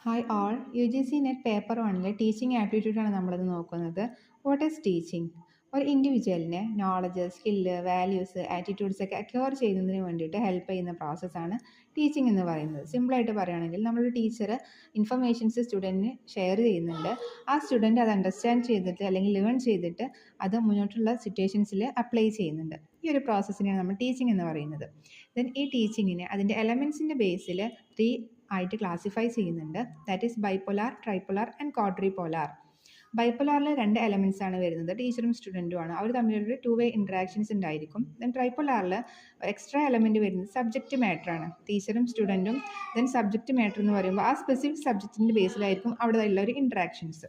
Hi all UGC net paper 1 teaching ആപ്റ്റിറ്റ്യൂഡാണ് നമ്മളിത് നോക്കുന്നത്. What is teaching? ഒരു ഇൻഡിവിജ്വലിനെ നോളജ്, സ്കില്ല്, വാല്യൂസ്, ആറ്റിറ്റ്യൂഡ്സ് ഒക്കെ അക്വയർ ചെയ്യുന്നതിന് വേണ്ടിയിട്ട് ഹെൽപ്പ് ചെയ്യുന്ന പ്രോസസ്സാണ് ടീച്ചിങ് എന്ന് പറയുന്നത്. സിമ്പിളായിട്ട് പറയുകയാണെങ്കിൽ നമ്മളൊരു ടീച്ചർ ഇൻഫർമേഷൻസ് സ്റ്റുഡൻറ്റിന് ഷെയർ ചെയ്യുന്നുണ്ട്. ആ സ്റ്റുഡൻറ്റ് അത് അണ്ടർസ്റ്റാൻഡ് ചെയ്തിട്ട് അല്ലെങ്കിൽ ലേൺ ചെയ്തിട്ട് അത് മുന്നോട്ടുള്ള സിറ്റുവേഷൻസിൽ അപ്ലൈ ചെയ്യുന്നുണ്ട്. ഈ ഒരു പ്രോസസ്സിനെയാണ് നമ്മൾ ടീച്ചിങ് എന്ന് പറയുന്നത്. ദെൻ ഈ ടീച്ചിങ്ങിനെ അതിൻ്റെ എലമെൻസിൻ്റെ ബേസിൽ 3 ആയിട്ട് ക്ലാസിഫൈ ചെയ്യുന്നുണ്ട്. That is bipolar, tripolar and quadripolar. ബൈപോലാറിൽ 2 എലമെൻറ്റ്സ് ആണ് വരുന്നത്, ടീച്ചറും സ്റ്റുഡൻറ്റുമാണ്. അവർ തമ്മിലൊരു 2-way ഇൻട്രാക്ഷൻസ് ഉണ്ടായിരിക്കും. ദെൻ ട്രൈപോലാറിൽ എക്സ്ട്രാ എലമെൻറ്റ് വരുന്നത് സബ്ജക്റ്റ് മാറ്ററാണ്. ടീച്ചറും സ്റ്റുഡൻറ്റും ദെൻ സബ്ജക്റ്റ് മാറ്റർ എന്ന് പറയുമ്പോൾ ആ സ്പെസിഫിക് സബ്ജക്റ്റിൻ്റെ ബേസിലായിരിക്കും അവിടെ ഉള്ള ഒരു ഇൻട്രാക്ഷൻസ്.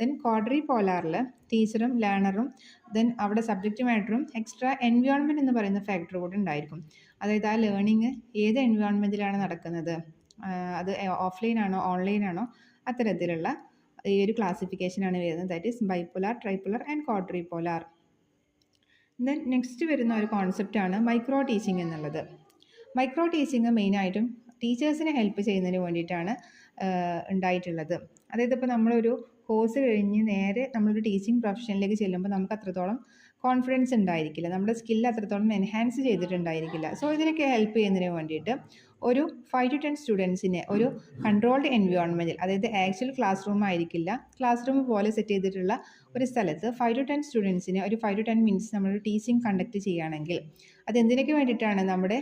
ദെൻ ക്വാഡ്രിപോലാറിൽ ടീച്ചറും ലേണറും ദെൻ അവിടെ സബ്ജക്റ്റ് മാറ്ററും എക്സ്ട്രാ എൻവയോൺമെൻറ്റ് എന്ന് പറയുന്ന ഫാക്ടർ കൂടെ ഉണ്ടായിരിക്കും. അതായത് ആ ലേണിങ് ഏത് എൻവയോൺമെൻറ്റിലാണ് നടക്കുന്നത്, അത് ഓഫ്ലൈൻ ആണോ ഓൺലൈൻ ആണോ, അത്തരത്തിലുള്ള ഈ ഒരു ക്ലാസിഫിക്കേഷനാണ് വരുന്നത്. That is bipolar, tripolar and quadripolar. Then next വരുന്ന ഒരു കോൺസെപ്റ്റാണ് മൈക്രോ ടീച്ചിങ് എന്നുള്ളത്. മൈക്രോ ടീച്ചിങ് മെയിനായിട്ടും ടീച്ചേഴ്സിനെ ഹെൽപ്പ് ചെയ്യുന്നതിന് വേണ്ടിയിട്ടാണ് ഉണ്ടായിട്ടുള്ളത്. അതായത് ഇപ്പോൾ നമ്മളൊരു കോഴ്സ് കഴിഞ്ഞ് നേരെ നമ്മളൊരു ടീച്ചിങ് പ്രൊഫഷനിലേക്ക് ചെല്ലുമ്പോൾ നമുക്ക് അത്രത്തോളം കോൺഫിഡൻസ് ഉണ്ടായിരിക്കില്ല, നമ്മുടെ സ്കില്ല് അത്രത്തോളം എൻഹാൻസ് ചെയ്തിട്ടുണ്ടായിരിക്കില്ല. സോ ഇതിനൊക്കെ ഹെൽപ്പ് ചെയ്യുന്നതിന് വേണ്ടിയിട്ട് ഒരു 5 to 10 സ്റ്റുഡൻസിനെ ഒരു കൺട്രോൾഡ് എൻവയോൺമെൻറ്റിൽ, അതായത് ആക്ച്വൽ ക്ലാസ് റൂം ആയിരിക്കില്ല, ക്ലാസ് റൂം പോലെ സെറ്റ് ചെയ്തിട്ടുള്ള ഒരു സ്ഥലത്ത് 5 to 10 സ്റ്റുഡൻസിനെ ഒരു 5 to 10 മിനിറ്റ്സ് നമ്മളൊരു ടീച്ചിങ് കണ്ടക്ട് ചെയ്യുകയാണെങ്കിൽ അതെന്തിനൊക്കെ വേണ്ടിയിട്ടാണ്? നമ്മുടെ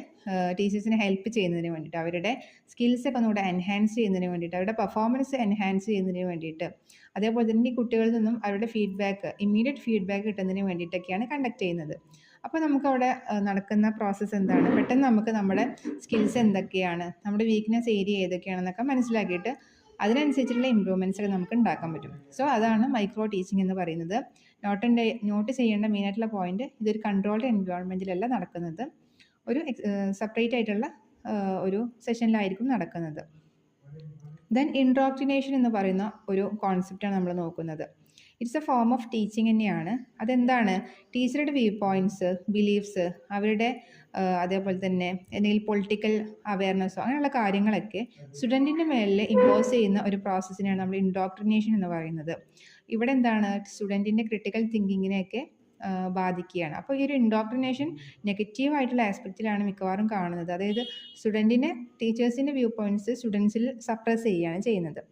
ടീച്ചേഴ്സിനെ ഹെൽപ്പ് ചെയ്യുന്നതിന് വേണ്ടിയിട്ട്, അവരുടെ സ്കിൽസൊക്കെ ഒന്നുകൂടെ എൻഹാൻസ് ചെയ്യുന്നതിന് വേണ്ടിയിട്ട്, അവരുടെ പെർഫോമൻസ് എൻഹാൻസ് ചെയ്യുന്നതിന് വേണ്ടിയിട്ട്, അതേപോലെ തന്നെ ഈ കുട്ടികളിൽ നിന്നും അവരുടെ ഫീഡ്ബാക്ക്, ഇമ്മീഡിയറ്റ് ഫീഡ്ബാക്ക് കിട്ടുന്നതിന് വേണ്ടിയിട്ടൊക്കെയാണ് കണ്ടക്ട് ചെയ്യുന്നത്. അപ്പോൾ നമുക്കവിടെ നടക്കുന്ന പ്രോസസ്സ് എന്താണ്? പെട്ടെന്ന് നമുക്ക് നമ്മുടെ സ്കിൽസ് എന്തൊക്കെയാണ്, നമ്മുടെ വീക്ക്നെസ് ഏരിയ ഏതൊക്കെയാണെന്നൊക്കെ മനസ്സിലാക്കിയിട്ട് അതിനനുസരിച്ചുള്ള ഇമ്പ്രൂവ്മെൻറ്റ്സ് ഒക്കെ നമുക്ക് ഉണ്ടാക്കാൻ പറ്റും. സോ അതാണ് മൈക്രോ ടീച്ചിങ് എന്ന് പറയുന്നത്. നോട്ട് ചെയ്യേണ്ട മെയിനായിട്ടുള്ള പോയിന്റ്, ഇതൊരു കൺട്രോൾഡ് എൻവയോൺമെൻറ്റിലല്ല നടക്കുന്നത്, ഒരു സെപ്പറേറ്റ് ആയിട്ടുള്ള ഒരു സെഷനിലായിരിക്കും നടക്കുന്നത്. ദെൻ ഇൻഡോക്ട്രിനേഷൻ എന്ന് പറയുന്ന ഒരു കോൺസെപ്റ്റാണ് നമ്മൾ നോക്കുന്നത്. It's A form of teaching തന്നെയാണ്. അതെന്താണ്? ടീച്ചറുടെ വ്യൂ പോയിൻറ്റ്സ്, ബിലീഫ്സ്, അവരുടെ അതേപോലെ തന്നെ എന്തെങ്കിലും പൊളിറ്റിക്കൽ അവയർനെസ്സോ അങ്ങനെയുള്ള കാര്യങ്ങളൊക്കെ സ്റ്റുഡൻറ്റിൻ്റെ മേലിൽ ഇമ്പോസ് ചെയ്യുന്ന ഒരു പ്രോസസ്സിനെയാണ് നമ്മൾ ഇൻഡോക്ട്രിനേഷൻ എന്ന് പറയുന്നത്. ഇവിടെ എന്താണ്? സ്റ്റുഡൻറ്റിൻ്റെ ക്രിട്ടിക്കൽ തിങ്കിങ്ങിനെയൊക്കെ ബാധിക്കുകയാണ്. അപ്പോൾ ഈ ഒരു ഇൻഡോക്ട്രിനേഷൻ നെഗറ്റീവ് ആയിട്ടുള്ള ആസ്പെക്റ്റിലാണ് മിക്കവാറും കാണുന്നത്. അതായത് സ്റ്റുഡൻറ്റിനെ, ടീച്ചേഴ്സിൻ്റെ വ്യൂ പോയിൻറ്റ്സ് സ്റ്റുഡൻസിൽ സപ്രസ് ചെയ്യുകയാണ് ചെയ്യുന്നത്.